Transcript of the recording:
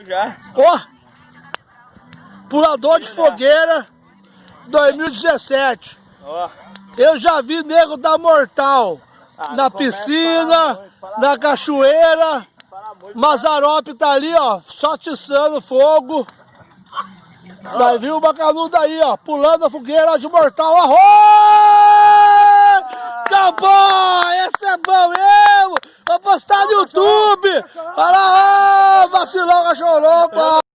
Já. Ó, pulador de fogueira 2017. Ó. Eu já vi nego dar mortal na piscina, na cachoeira. Mazarope tá ali, ó, só atiçando fogo. Vai vir o bacanudo aí, ó, pulando a fogueira de mortal. Arroz! Acabou! Esse é bom mesmo! Vou postar no YouTube! Olha lá, vacilão, cachorro louco!